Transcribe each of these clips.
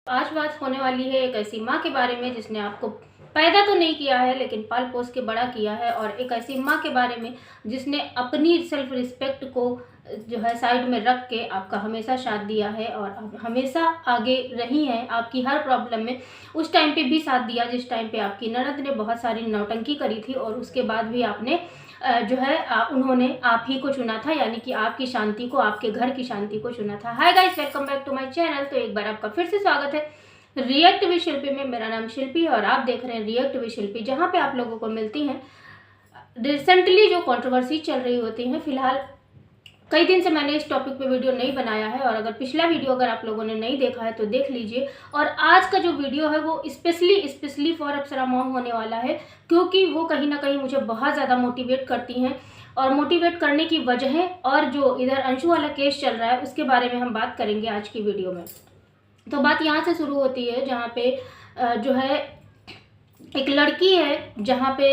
आज बात होने वाली है एक ऐसी माँ के बारे में जिसने आपको पैदा तो नहीं किया है लेकिन पाल पोस के बड़ा किया है, और एक ऐसी माँ के बारे में जिसने अपनी सेल्फ रिस्पेक्ट को जो है साइड में रख के आपका हमेशा साथ दिया है और आप हमेशा आगे रही हैं आपकी हर प्रॉब्लम में। उस टाइम पे भी साथ दिया जिस टाइम पे आपकी ननद ने बहुत सारी नौटंकी करी थी, और उसके बाद भी आपने जो है उन्होंने आप ही को चुना था, यानी कि आपकी शांति को, आपके घर की शांति को चुना था। Hi guys, welcome back to my channel. तो एक बार आपका फिर से स्वागत है रिएक्ट विद शिल्पी में। मेरा नाम शिल्पी है और आप देख रहे हैं रिएक्ट विद शिल्पी, जहां पे आप लोगों को मिलती हैं रिसेंटली जो कंट्रोवर्सी चल रही होती है। फिलहाल कई दिन से मैंने इस टॉपिक पे वीडियो नहीं बनाया है, और अगर पिछला वीडियो अगर आप लोगों ने नहीं देखा है तो देख लीजिए। और आज का जो वीडियो है वो स्पेशली फॉर अप्सरा मॉम होने वाला है, क्योंकि वो कहीं ना कहीं मुझे बहुत ज़्यादा मोटिवेट करती हैं, और मोटिवेट करने की वजह और जो इधर अंशु वाला केस चल रहा है उसके बारे में हम बात करेंगे आज की वीडियो में। तो बात यहाँ से शुरू होती है जहाँ पे जो है एक लड़की है, जहाँ पे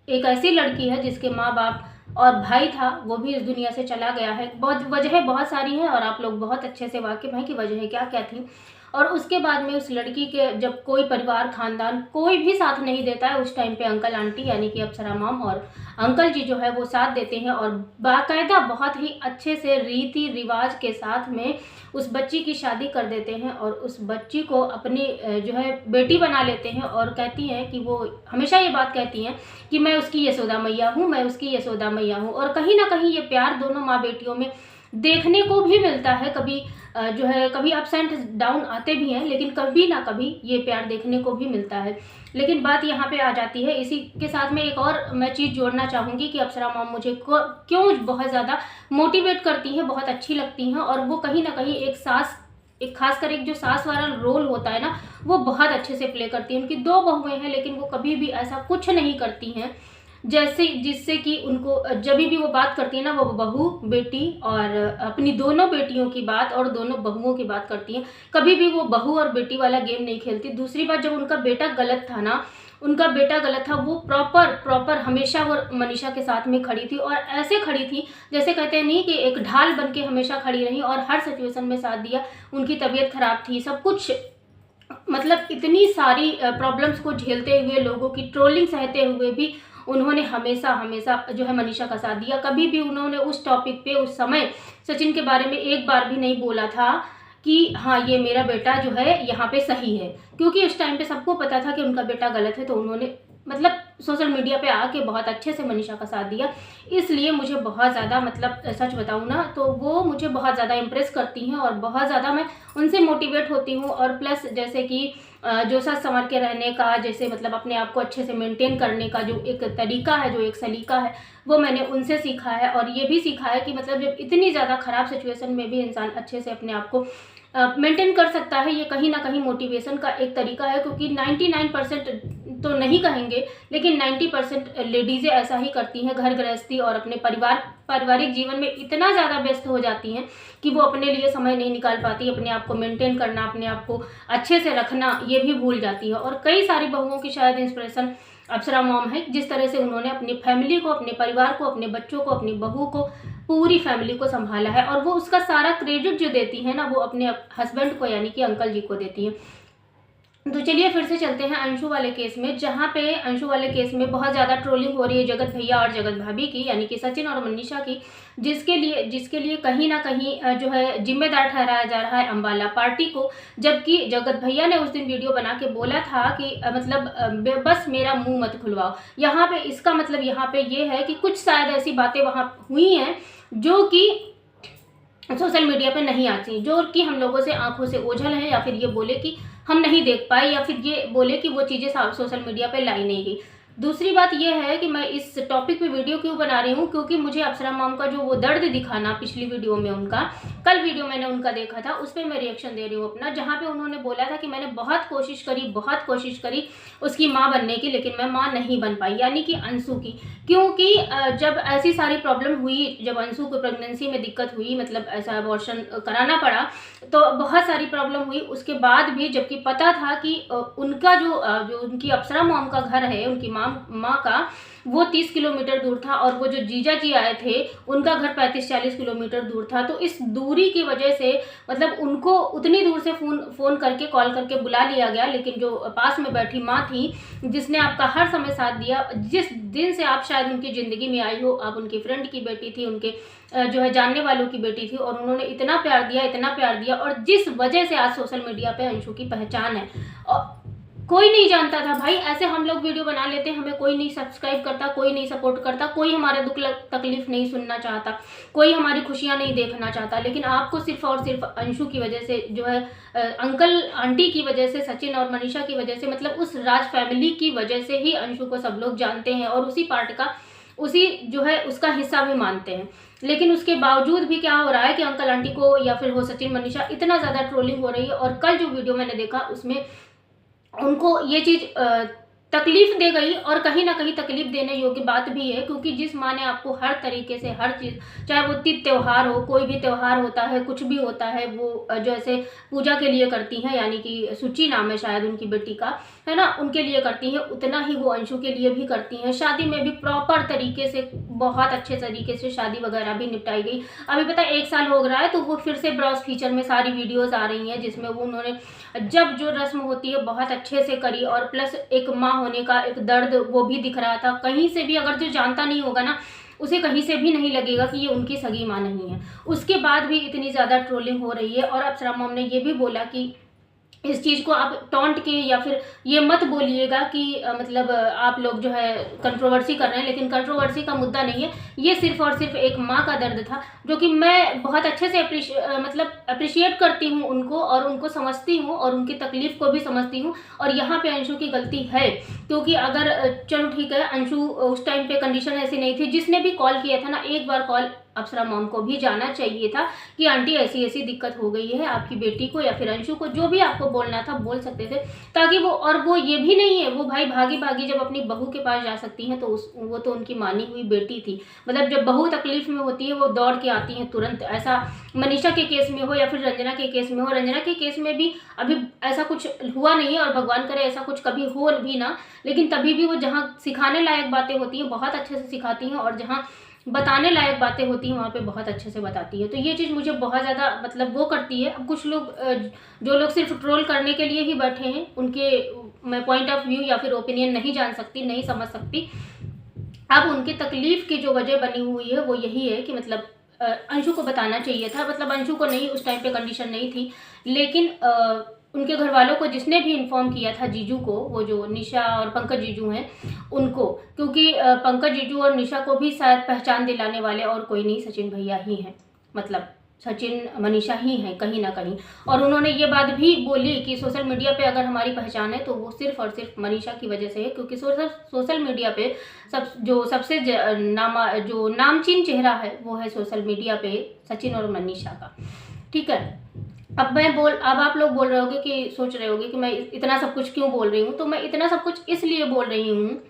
एक ऐसी लड़की है जिसके माँ बाप और भाई था वो भी इस दुनिया से चला गया है। बहुत वजह बहुत सारी हैं और आप लोग बहुत अच्छे से वाकिफ हैं कि वजह क्या क्या थी। और उसके बाद में उस लड़की के जब कोई परिवार खानदान कोई भी साथ नहीं देता है, उस टाइम पे अंकल आंटी यानी कि अप्सरा मॉम और अंकल जी जो है वो साथ देते हैं, और बाकायदा बहुत ही अच्छे से रीति रिवाज के साथ में उस बच्ची की शादी कर देते हैं, और उस बच्ची को अपनी जो है बेटी बना लेते हैं। और कहती हैं कि वो हमेशा ये बात कहती हैं कि मैं उसकी यशोदा मैया हूँ, मैं उसकी यशोदा मैया हूँ। और कहीं ना कहीं ये प्यार दोनों माँ बेटियों में देखने को भी मिलता है। कभी जो है कभी अप्स एंड डाउन आते भी हैं, लेकिन कभी ना कभी ये प्यार देखने को भी मिलता है। लेकिन बात यहाँ पे आ जाती है, इसी के साथ में एक और मैं चीज़ जोड़ना चाहूँगी कि अप्सरा मॉम मुझे क्यों बहुत ज़्यादा मोटिवेट करती हैं, बहुत अच्छी लगती हैं। और वो कहीं ना कहीं एक खासकर एक जो सास वाला रोल होता है ना, वो बहुत अच्छे से प्ले करती हैं। उनकी दो बहुएं हैं लेकिन वो कभी भी ऐसा कुछ नहीं करती हैं जैसे जिससे कि उनको जब भी वो बात करती है ना, वो बहू बेटी और अपनी दोनों बेटियों की बात और दोनों बहुओं की बात करती हैं। कभी भी वो बहू और बेटी वाला गेम नहीं खेलती। दूसरी बात, जब उनका बेटा गलत था ना, वो प्रॉपर हमेशा वो मनीषा के साथ में खड़ी थी, और ऐसे खड़ी थी जैसे कहते हैं नहीं कि एक ढाल बन के हमेशा खड़ी रही और हर सिचुएशन में साथ दिया। उनकी तबीयत खराब थी, सब कुछ मतलब इतनी सारी प्रॉब्लम्स को झेलते हुए, लोगों की ट्रोलिंग सहते हुए भी उन्होंने हमेशा हमेशा जो है मनीषा का साथ दिया। कभी भी उन्होंने उस टॉपिक पे उस समय सचिन के बारे में एक बार भी नहीं बोला था कि हाँ ये मेरा बेटा जो है यहाँ पे सही है, क्योंकि उस टाइम पे सबको पता था कि उनका बेटा गलत है। तो उन्होंने मतलब सोशल मीडिया पे आके बहुत अच्छे से मनीषा का साथ दिया। इसलिए मुझे बहुत ज़्यादा मतलब सच बताऊँ ना तो वो मुझे बहुत ज़्यादा इम्प्रेस करती हैं, और बहुत ज़्यादा मैं उनसे मोटिवेट होती हूँ। और प्लस जैसे कि जो सच संवर के रहने का, जैसे मतलब अपने आप को अच्छे से मेंटेन करने का जो एक तरीका है, जो एक सलीका है, वो मैंने उनसे सीखा है। और ये भी सीखा है कि मतलब जब इतनी ज़्यादा ख़राब सिचुएशन में भी इंसान अच्छे से अपने आप को मेंटेन कर सकता है, ये कहीं ना कहीं मोटिवेशन का एक तरीका है। क्योंकि 99% तो नहीं कहेंगे लेकिन 90% लेडीज़ें ऐसा ही करती हैं। घर गृहस्थी और अपने पारिवारिक जीवन में इतना ज़्यादा व्यस्त हो जाती हैं कि वो अपने लिए समय नहीं निकाल पाती। अपने आप को मेंटेन करना, अपने आप को अच्छे से रखना, ये भी भूल जाती है। और कई सारी बहुओं की शायद इंस्पिरेशन अप्सरा मॉम है, जिस तरह से उन्होंने अपनी फैमिली को, अपने परिवार को, अपने बच्चों को, अपनी बहू को, पूरी फैमिली को संभाला है। और वो उसका सारा क्रेडिट जो देती है ना, वो अपने हस्बैंड को यानी कि अंकल जी को देती है। तो चलिए फिर से चलते हैं अंशु वाले केस में, जहाँ पे अंशु वाले केस में बहुत ज़्यादा ट्रोलिंग हो रही है जगत भैया और जगत भाभी की, यानी कि सचिन और मनीषा की, जिसके लिए कहीं ना कहीं जो है जिम्मेदार ठहराया जा रहा है अम्बाला पार्टी को। जबकि जगत भैया ने उस दिन वीडियो बना के बोला था कि मतलब बस मेरा मुंह मत खुलवाओ। यहाँ पे इसका मतलब यहाँ पे ये है कि कुछ शायद ऐसी बातें वहाँ हुई हैं जो कि सोशल मीडिया पे नहीं आती, जो कि हम लोगों से आंखों से ओझल है, या फिर ये बोले कि हम नहीं देख पाए, या फिर ये बोले कि वो चीज़ें सोशल मीडिया पे लाई नहीं गई। दूसरी बात यह है कि मैं इस टॉपिक पे वीडियो क्यों बना रही हूँ, क्योंकि मुझे अप्सरा मॉम का जो वो दर्द दिखाना पिछली वीडियो में, उनका कल वीडियो मैंने उनका देखा था, उस पर मैं रिएक्शन दे रही हूँ अपना, जहाँ पे उन्होंने बोला था कि मैंने बहुत कोशिश करी उसकी माँ बनने की, लेकिन मैं माँ नहीं बन पाई, यानी कि अंशु की। क्योंकि जब ऐसी सारी प्रॉब्लम हुई, जब अंशु को प्रेगनेंसी में दिक्कत हुई, मतलब ऐसा अबॉर्शन कराना पड़ा, तो बहुत सारी प्रॉब्लम हुई। उसके बाद भी जबकि पता था कि उनका जो उनकी अप्सरा मॉम का घर है, उनकी माँ माँ का वो 30 किलोमीटर दूर था और वो जो जीजा जी आए थे उनका घर 35-40 किलोमीटर दूर था। तो इस दूरी की वजह से मतलब उनको उतनी दूर से फ़ोन करके कॉल करके बुला लिया गया, लेकिन जो पास में बैठी माँ थी जिसने आपका हर समय साथ दिया, जिस दिन से आप शायद उनकी ज़िंदगी में आई हो, आप उनकी फ्रेंड की बेटी थी, उनके जो है जानने वालों की बेटी थी, और उन्होंने इतना प्यार दिया और जिस वजह से आज सोशल मीडिया पे अंशु की पहचान है। और कोई नहीं जानता था भाई, ऐसे हम लोग वीडियो बना लेते हैं, हमें कोई नहीं सब्सक्राइब करता, कोई नहीं सपोर्ट करता, कोई हमारे दुख तकलीफ नहीं सुनना चाहता, कोई हमारी खुशियां नहीं देखना चाहता, लेकिन आपको सिर्फ और सिर्फ अंशु की वजह से जो है अंकल आंटी की वजह से, सचिन और मनीषा की वजह से, मतलब उस राज फैमिली की वजह से ही अंशु को सब लोग जानते हैं और उसी पार्ट का उसी जो है उसका हिस्सा भी मानते हैं। लेकिन उसके बावजूद भी क्या हो रहा है कि अंकल आंटी को या फिर वो सचिन मनीषा इतना ज़्यादा ट्रोलिंग हो रही है। और कल जो वीडियो मैंने देखा उसमें उनको ये चीज़ तकलीफ दे गई, और कहीं ना कहीं तकलीफ देने योग्य बात भी है, क्योंकि जिस माँ ने आपको हर तरीके से हर चीज़, चाहे वो तीज त्यौहार हो, कोई भी त्यौहार होता है, कुछ भी होता है, वो जो ऐसे पूजा के लिए करती हैं, यानी कि सुची नाम है शायद उनकी बेटी का, है ना, उनके लिए करती हैं, उतना ही वो अंशु के लिए भी करती हैं। शादी में भी प्रॉपर तरीके से, बहुत अच्छे तरीके से शादी वगैरह भी निपटाई गई। अभी पता 1 साल हो रहा है तो वो फिर से ब्राउज फीचर में सारी वीडियोज़ आ रही हैं जिसमें वो उन्होंने जब जो रस्म होती है बहुत अच्छे से करी, और प्लस एक माँ होने का एक दर्द वो भी दिख रहा था। कहीं से भी अगर जो जानता नहीं होगा ना, उसे कहीं से भी नहीं लगेगा कि ये उनकी सगी माँ नहीं है। उसके बाद भी इतनी ज़्यादा ट्रोलिंग हो रही है। और अप्सरा मॉम ने ये भी बोला कि इस चीज़ को आप टॉन्ट के या फिर ये मत बोलिएगा कि मतलब आप लोग जो है कंट्रोवर्सी कर रहे हैं, लेकिन कंट्रोवर्सी का मुद्दा नहीं है, ये सिर्फ और सिर्फ एक माँ का दर्द था, जो कि मैं बहुत अच्छे से मतलब अप्रिशिएट करती हूँ उनको, और उनको समझती हूँ और उनकी तकलीफ़ को भी समझती हूँ। और यहाँ पे अंशु की गलती है, क्योंकि अगर चलो ठीक है, अंशु उस टाइम पे कंडीशन ऐसी नहीं थी, जिसने भी कॉल किया था ना, एक बार कॉल अप्सरा मॉम को भी जाना चाहिए था कि आंटी ऐसी ऐसी दिक्कत हो गई है आपकी बेटी को, या फिर अंशु को, जो भी आपको बोलना था बोल सकते थे, ताकि वो, और वो ये भी नहीं है, वो भाई भागी भागी जब अपनी बहू के पास जा सकती हैं तो वो तो उनकी मानी हुई बेटी थी। मतलब जब बहू तकलीफ में होती है वो दौड़ के आती हैं तुरंत। ऐसा मनीषा के केस में हो या फिर रंजना के केस में हो, रंजना के केस में भी अभी ऐसा कुछ हुआ नहीं है, और भगवान करे ऐसा कुछ कभी हो भी ना, लेकिन तभी भी वो जहाँ सिखाने लायक बातें होती हैं बहुत अच्छे से सिखाती हैं, और जहाँ बताने लायक बातें होती हैं वहाँ पे बहुत अच्छे से बताती है। तो ये चीज़ मुझे बहुत ज़्यादा मतलब वो करती है। अब कुछ लोग जो लोग सिर्फ ट्रोल करने के लिए ही बैठे हैं, उनके मैं पॉइंट ऑफ व्यू या फिर ओपिनियन नहीं जान सकती, नहीं समझ सकती। अब उनकी तकलीफ़ की जो वजह बनी हुई है वो यही है कि मतलब अंशु को बताना चाहिए था, मतलब अंशु को नहीं, उस टाइम पे कंडीशन नहीं थी, लेकिन उनके घर वालों को जिसने भी इन्फॉर्म किया था जीजू को, वो जो निशा और पंकज जीजू हैं उनको, क्योंकि पंकज जीजू और निशा को भी शायद पहचान दिलाने वाले और कोई नहीं, सचिन भैया ही हैं, मतलब सचिन मनीषा ही हैं कहीं ना कहीं। और उन्होंने ये बात भी बोली कि सोशल मीडिया पे अगर हमारी पहचान है तो वो सिर्फ और सिर्फ मनीषा की वजह से है, क्योंकि सोशल मीडिया पे सबसे जो नामचीन चेहरा है वो है सोशल मीडिया पे सचिन और मनीषा का। ठीक है, अब आप लोग बोल रहे होगे कि सोच रहे होगे कि मैं इतना सब कुछ क्यों बोल रही हूँ। तो मैं इतना सब कुछ इसलिए बोल रही हूँ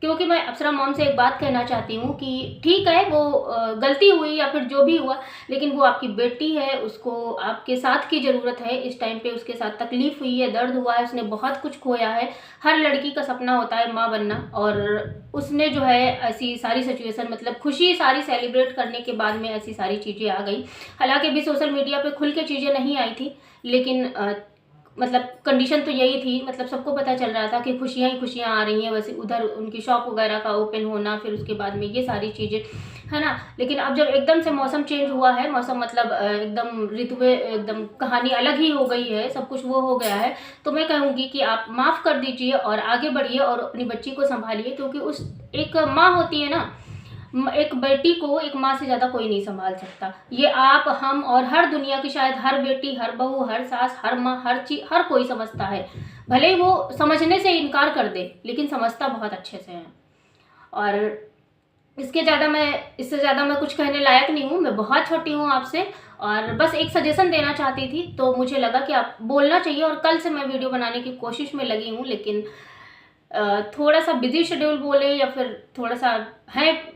क्योंकि मैं अप्सरा मॉम से एक बात कहना चाहती हूँ कि ठीक है, वो गलती हुई या फिर जो भी हुआ, लेकिन वो आपकी बेटी है, उसको आपके साथ की ज़रूरत है। इस टाइम पे उसके साथ तकलीफ़ हुई है, दर्द हुआ है, उसने बहुत कुछ खोया है। हर लड़की का सपना होता है माँ बनना, और उसने जो है ऐसी सारी सिचुएशन, मतलब खुशी सारी सेलिब्रेट करने के बाद में ऐसी सारी चीज़ें आ गई। हालांकि भी सोशल मीडिया पे खुल के चीज़ें नहीं आई थी, लेकिन मतलब कंडीशन तो यही थी, मतलब सबको पता चल रहा था कि खुशियाँ ही खुशियाँ आ रही हैं। वैसे उधर उनकी शॉप वगैरह का ओपन होना, फिर उसके बाद में ये सारी चीज़ें, है ना। लेकिन अब जब एकदम से मौसम चेंज हुआ है, मौसम मतलब एकदम ऋतुएं, एकदम कहानी अलग ही हो गई है, सब कुछ वो हो गया है, तो मैं कहूँगी कि आप माफ़ कर दीजिए और आगे बढ़िए और अपनी बच्ची को संभालिए, क्योंकि उस एक माँ होती है ना, एक बेटी को एक माँ से ज़्यादा कोई नहीं संभाल सकता। ये आप, हम और हर दुनिया की, शायद हर बेटी, हर बहू, हर सास, हर माँ, हर चीज, हर कोई समझता है। भले ही वो समझने से इनकार कर दे, लेकिन समझता बहुत अच्छे से है। और इससे ज़्यादा मैं कुछ कहने लायक नहीं हूँ, मैं बहुत छोटी हूँ आपसे, और बस एक सजेशन देना चाहती थी, तो मुझे लगा कि आप बोलना चाहिए। और कल से मैं वीडियो बनाने की कोशिश में लगी हूँ, लेकिन थोड़ा सा बिजी शेड्यूल बोले या फिर थोड़ा सा है,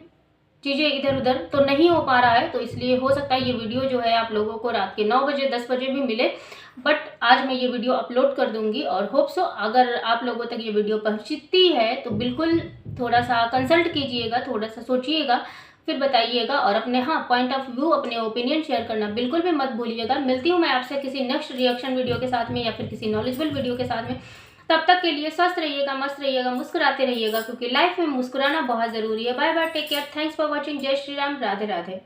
चीज़ें इधर उधर तो नहीं हो पा रहा है, तो इसलिए हो सकता है ये वीडियो जो है आप लोगों को रात के 9 बजे 10 बजे भी मिले, बट आज मैं ये वीडियो अपलोड कर दूंगी। और होप सो अगर आप लोगों तक ये वीडियो पहुंचती है तो बिल्कुल थोड़ा सा कंसल्ट कीजिएगा, थोड़ा सा सोचिएगा, फिर बताइएगा। और अपने पॉइंट ऑफ व्यू, अपने ओपिनियन शेयर करना बिल्कुल भी मत भूलिएगा। मिलती हूँ मैं आपसे किसी नेक्स्ट रिएक्शन वीडियो के साथ में या फिर किसी नॉलेजेबल वीडियो के साथ में। तब तक के लिए स्वस्थ रहिएगा, मस्त रहिएगा, मुस्कुराते रहिएगा, क्योंकि लाइफ में मुस्कुराना बहुत ज़रूरी है। Bye bye, take care, thanks for watching. जय श्री राम, राधे राधे।